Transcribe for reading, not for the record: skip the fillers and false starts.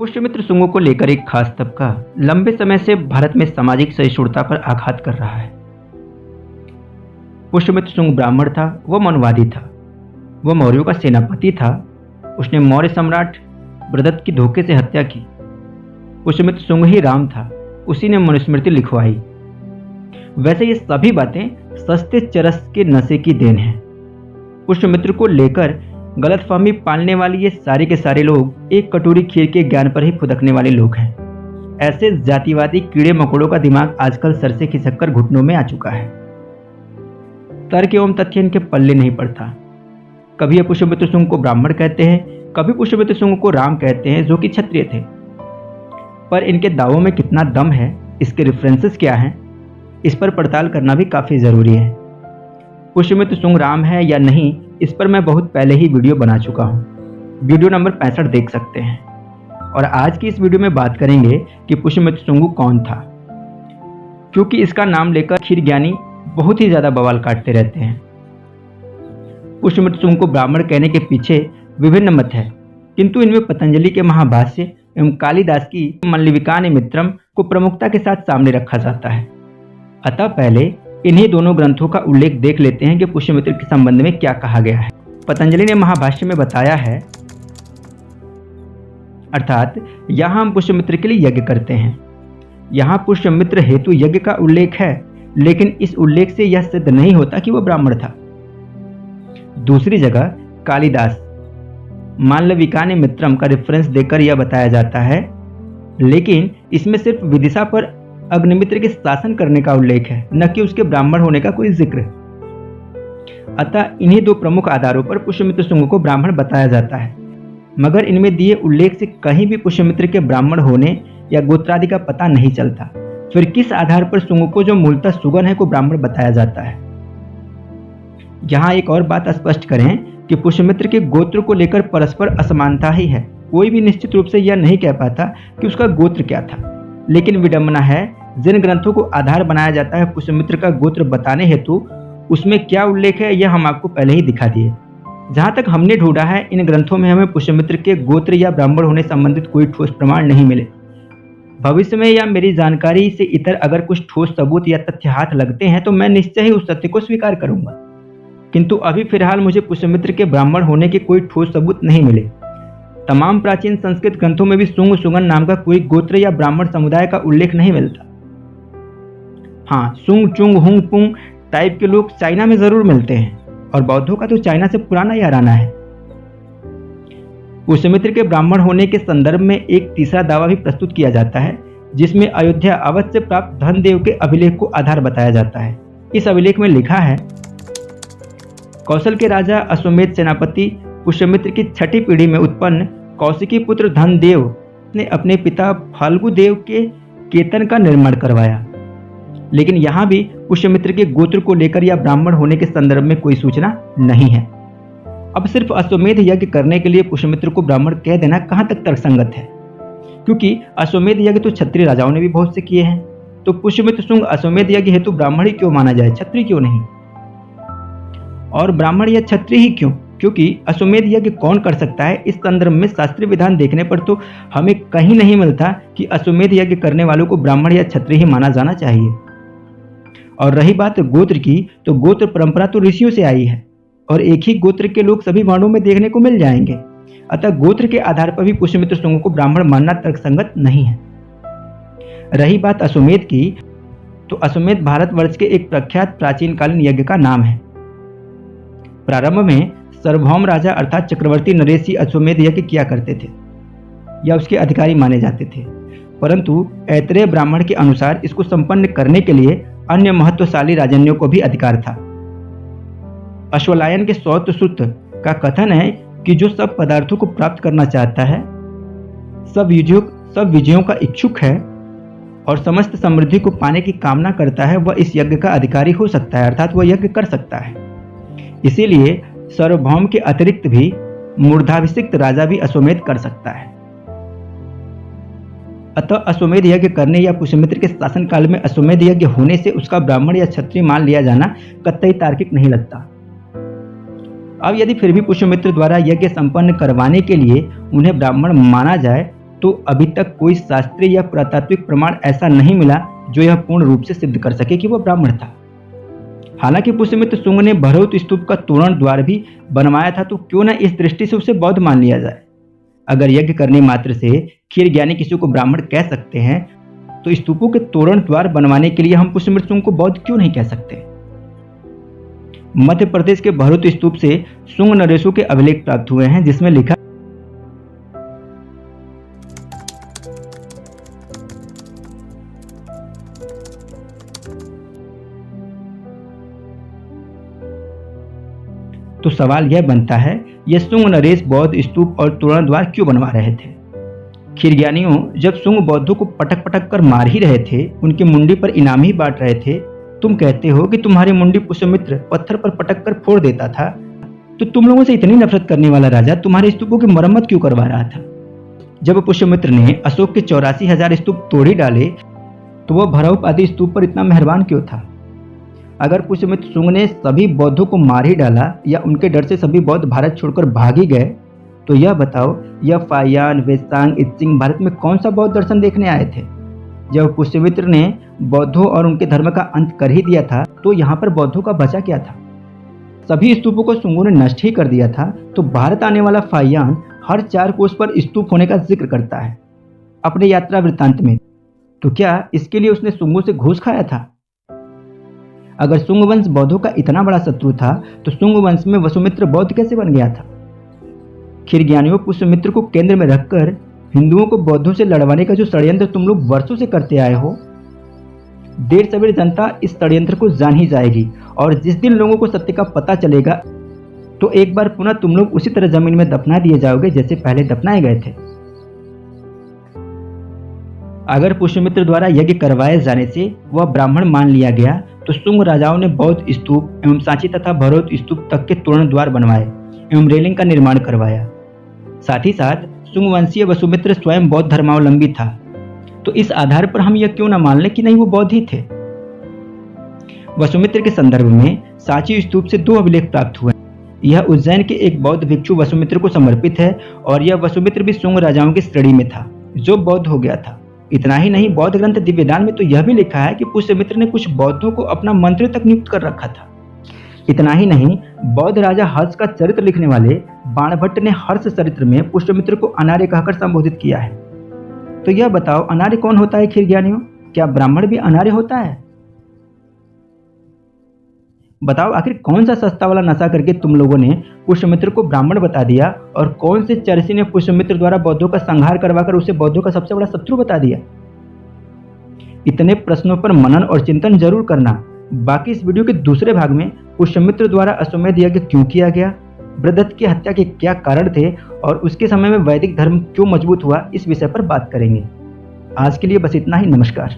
पुष्यमित्र शुंग को लेकर एक खास तबका लंबे समय से भारत में सामाजिक सहिष्णुता पर आघात कर रहा है। पुष्यमित्र शुंग ब्राह्मण था, वह मनुवादी था, वह मौर्यों का सेनापति था। उसने मौर्य सम्राट बृहदत्त की धोखे से हत्या की। पुष्यमित्र शुंग ही राम था, उसी ने मनुस्मृति लिखवाई। वैसे ये सभी बातें सस्ते चरस के नशे की देन है। पुष्यमित्र को लेकर गलतफहमी पालने वाले ये सारे के सारे लोग एक कटोरी खीर के ज्ञान पर ही फुदकने वाले लोग हैं। ऐसे जातिवादी कीड़े मकोड़ों का दिमाग आजकल सर से खिसककर घुटनों में आ चुका है। तर्क एवं तथ्य इनके पल्ले नहीं पड़ता। कभी ये पुष्यमित्र शुंग को ब्राह्मण कहते हैं, कभी पुष्यमित्र शुंग को राम कहते हैं जो कि क्षत्रिय थे। पर इनके दावों में कितना दम है, इसके रेफरेंसेस क्या हैं, इस पर पड़ताल करना भी काफ़ी ज़रूरी है। पुष्यमित्र शुंग राम है या नहीं, इस पर मैं बहुत पहले ही वीडियो बना चुका हूँ। वीडियो नंबर 65 देख सकते हैं। और आज की इस वीडियो में बात करेंगे कि पुष्यमित्र शुंग कौन था, क्योंकि इसका नाम लेकर क्षीर ज्ञानी बहुत ही ज़्यादा बवाल काटते रहते हैं। पुष्यमित्र शुंग को ब्राह्मण कहने के पीछे विभिन्न मत है, किंतु इनमें पतंजलि के महाभाष्य एवं कालिदास की मल्लविकानिमित्रम को प्रमुखता के साथ सामने रखा जाता है। अतः पहले इन्हीं दोनों ग्रंथों का उल्लेख देख लेते हैं कि पुष्यमित्र के संबंध में क्या कहा गया है। पतंजलि ने महाभाष्य में बताया है, अर्थात यहाँ हम पुष्यमित्र के लिए यज्ञ करते हैं। यहाँ पुष्यमित्र हेतु यज्ञ का उल्लेख है, लेकिन इस उल्लेख से यह सिद्ध नहीं होता कि वह ब्राह्मण था। दूसरी जगह कालिदास मालविकानिमित्रम का रेफरेंस देकर यह बताया जाता है, लेकिन इसमें सिर्फ विदिशा पर अग्निमित्र के शासन करने का उल्लेख है, न कि उसके ब्राह्मण होने का कोई जिक्र। अतः इन्हीं दो प्रमुख आधारों पर पुष्यमित्र शुंग को ब्राह्मण बताया जाता है, मगर इनमें दिए उल्लेख से कहीं भी पुष्यमित्र के ब्राह्मण होने या गोत्रादि का पता नहीं चलता। फिर किस आधार पर शुंग को, जो मूलतः सुगन है, को ब्राह्मण बताया जाता है। यहाँ एक और बात स्पष्ट करें कि पुष्यमित्र के गोत्र को लेकर परस्पर असमानता ही है। कोई भी निश्चित रूप से यह नहीं कह पाता कि उसका गोत्र क्या था, लेकिन विडंबना है जिन ग्रंथों को आधार बनाया जाता है पुष्यमित्र का गोत्र बताने हेतु, उसमें क्या उल्लेख है यह हम आपको पहले ही दिखा दिए। जहाँ तक हमने ढूंढा है, इन ग्रंथों में हमें पुष्यमित्र के गोत्र या ब्राह्मण होने संबंधित कोई ठोस प्रमाण नहीं मिले। भविष्य में या मेरी जानकारी से इतर अगर कुछ ठोस सबूत या तथ्य हाथ लगते हैं तो मैं निश्चय ही उस तथ्य को स्वीकार करूंगा, किंतु अभी फिलहाल मुझे पुष्यमित्र के ब्राह्मण होने के कोई ठोस सबूत नहीं मिले। तमाम प्राचीन संस्कृत ग्रंथों में भी शुंग शुंगन नाम का कोई गोत्र या ब्राह्मण समुदाय का उल्लेख नहीं मिलता। हाँ, सुंग चुंग हुंग पुंग टाइप के लोग चाइना में जरूर मिलते हैं, और बौद्धों का तो चाइना से पुराना याराना है। पुष्यमित्र के ब्राह्मण होने के संदर्भ में एक तीसरा दावा भी प्रस्तुत किया जाता है, जिसमें अयोध्या अवध से प्राप्त धनदेव के अभिलेख को आधार बताया जाता है। इस अभिलेख में लिखा है, कौशल के राजा अश्वमेध सेनापति पुष्यमित्र की छठी पीढ़ी में उत्पन्न कौशिकी पुत्र धनदेव ने अपने पिता फाल्गुदेव के केतन का निर्माण करवाया। लेकिन यहाँ भी पुष्यमित्र के गोत्र को लेकर या ब्राह्मण होने के संदर्भ में कोई सूचना नहीं है। अब सिर्फ अश्वमेध यज्ञ करने के लिए पुष्यमित्र को ब्राह्मण कह देना कहाँ तक तर्कसंगत है, क्योंकि अश्वमेध यज्ञ तो क्षत्रिय राजाओं ने भी बहुत से किए हैं। तो पुष्यमित्र शुंग अश्वमेध यज्ञ हेतु ब्राह्मण ही क्यों माना जाए, क्षत्रिय क्यों नहीं? और ब्राह्मण या क्षत्रिय ही क्यों? क्योंकि अश्वमेध यज्ञ कौन कर सकता है, इस संदर्भ में शास्त्रीय विधान देखने पर तो हमें कहीं नहीं मिलता कि अश्वमेध यज्ञ करने वालों को ब्राह्मण या क्षत्रिय ही माना जाना चाहिए। और रही बात गोत्र की, तो गोत्र परंपरा तो ऋषियों से आई है, और एक ही गोत्र के लोग सभी वर्णों में देखने को मिल जाएंगे। अतः गोत्र के आधार पर भी पुष्यमित्र शुंग को ब्राह्मण मानना तर्कसंगत नहीं है। रही बात अश्वमेध की, तो अश्वमेध भारतवर्ष के एक प्रख्यात प्राचीन कालीन यज्ञ का नाम है। प्रारंभ में सार्वभौम राजा अर्थात चक्रवर्ती नरेश ही अश्वमेध यज्ञ किया करते थे या उसके अधिकारी माने जाते थे, परंतु ऐतरेय ब्राह्मण के अनुसार इसको संपन्न करने के लिए अन्य महत्वशाली राजन्यों को भी अधिकार था। अश्वलायन के सौत सूत्र का कथन है कि जो सब पदार्थों को प्राप्त करना चाहता है, सब विजयों का इच्छुक है और समस्त समृद्धि को पाने की कामना करता है, वह इस यज्ञ का अधिकारी हो सकता है, अर्थात वह यज्ञ कर सकता है। इसीलिए सार्वभौम के अतिरिक्त भी मूर्धाभिषिक्त राजा भी अश्वमेध कर सकता है। अतः अश्वमेध यज्ञ करने या पुष्यमित्र के शासन काल में अश्वमेध यज्ञ होने से उसका ब्राह्मण या क्षत्रिय मान लिया जाना कतई तार्किक नहीं लगता। अब यदि फिर भी पुष्यमित्र द्वारा यज्ञ संपन्न करवाने के लिए उन्हें ब्राह्मण माना जाए तो अभी तक कोई शास्त्रीय या पुरातात्विक प्रमाण ऐसा नहीं मिला जो यह पूर्ण रूप से सिद्ध कर सके कि वह ब्राह्मण था। हालांकि पुष्यमित्र शुंग ने भरौत स्तूप का तोरण द्वार भी बनवाया था, तो क्यों न इस दृष्टि से उसे बौद्ध मान लिया जाए। अगर यज्ञ करने मात्र से क्षीर ज्ञानी किसी को ब्राह्मण कह सकते हैं, तो स्तूपों के तोरण द्वार बनवाने के लिए हम पुष्यमित्र शुंग को बौद्ध क्यों नहीं कह सकते। मध्य प्रदेश के भरौत स्तूप से शुंग नरेशों के अभिलेख प्राप्त हुए हैं, जिसमें लिखा तो सवाल यह बनता है, ये शुंग नरेश बौद्ध स्तूप और तोरण द्वार क्यों बनवा रहे थे। क्षीरज्ञानियों जब शुंग बौद्धों को पटक पटक कर मार ही रहे थे, उनकी मुंडी पर इनाम ही बांट रहे थे, तुम कहते हो कि तुम्हारी मुंडी पुष्यमित्र पत्थर पर पटक कर फोड़ देता था, तो तुम लोगों से इतनी नफरत करने वाला राजा तुम्हारे स्तूपों की मरम्मत क्यों करवा रहा था। जब पुष्यमित्र ने अशोक के 84,000 स्तूप तोड़ ही डाले, तो वह भरौप आदि स्तूप पर इतना मेहरबान क्यों था। अगर पुष्यमित्र शुंग ने सभी बौद्धों को मार ही डाला या उनके डर से सभी बौद्ध भारत छोड़कर भाग ही गए, तो यह बताओ, यह फायान, वेत्सांग, इत्सिंग भारत में कौन सा बौद्ध दर्शन देखने आए थे। जब पुष्यमित्र ने बौद्धों और उनके धर्म का अंत कर ही दिया था, तो यहाँ पर बौद्धों का बचा क्या था। सभी स्तूपों को शुंगों ने नष्ट ही कर दिया था, तो भारत आने वाला फायान हर 4 कोस पर स्तूप होने का जिक्र करता है अपने यात्रा वृत्तांत में। तो क्या इसके लिए उसने शुंगों से घूस खाया था। अगर शुंग वंश बौद्धों का इतना बड़ा शत्रु था, तो शुंग वंश में वसुमित्र बौद्ध कैसे बन गया था। क्षीरज्ञानियों पुष्यमित्र को केंद्र में रखकर हिंदुओं को बौद्धों से लड़वाने का जो षड्यंत्र तुम लोग वर्षों से करते आए हो, देर सवेर जनता इस षड्यंत्र को जान ही जाएगी, और जिस दिन लोगों को सत्य का पता चलेगा, तो एक बार पुनः तुम लोग उसी तरह जमीन में दफना दिए जाओगे जैसे पहले दफनाए गए थे। अगर पुष्यमित्र द्वारा यज्ञ करवाए जाने से वह ब्राह्मण मान लिया गया, तो शुंग राजाओं ने बौद्ध स्तूप एवं सांची तथा भरौत स्तूप तक के तोरण द्वार बनवाए एवं रेलिंग का निर्माण करवाया। साथ ही साथ शुंग वंशीय वसुमित्र स्वयं बौद्ध धर्मावलंबी था, तो इस आधार पर हम यह क्यों न मान लें कि नहीं वो बौद्ध ही थे। वसुमित्र के संदर्भ में सांची स्तूप से 2 अभिलेख प्राप्त हुए। यह उज्जैन के एक बौद्ध भिक्षु वसुमित्र को समर्पित है, और यह वसुमित्र भी शुंग राजाओं की श्रेणी में था जो बौद्ध हो गया था। इतना ही नहीं, बौद्ध ग्रंथ दिव्यदान में तो यह भी लिखा है कि पुष्यमित्र ने कुछ बौद्धों को अपना मंत्री तक नियुक्त कर रखा था। इतना ही नहीं, बौद्ध राजा हर्ष का चरित्र लिखने वाले बाणभट्ट ने हर्ष चरित्र में पुष्यमित्र को अनार्य कहकर संबोधित किया है। तो यह बताओ, अनार्य कौन होता है क्षीरज्ञानियों। क्या ब्राह्मण भी अनार्य होता है। बताओ, आखिर कौन सा सस्ता वाला नशा करके तुम लोगों ने पुष्यमित्र को ब्राह्मण बता दिया, और कौन से चरसी ने पुष्यमित्र द्वारा बौद्धों का संहार करवाकर उसे बौद्धों का सबसे बड़ा शत्रु बता दिया। इतने प्रश्नों पर मनन और चिंतन जरूर करना। बाकी इस वीडियो के दूसरे भाग में पुष्यमित्र द्वारा अश्वमेध यज्ञ क्यों किया गया, बृहदत्त की हत्या के क्या कारण थे, और उसके समय में वैदिक धर्म क्यों मजबूत हुआ, इस विषय पर बात करेंगे। आज के लिए बस इतना ही। नमस्कार।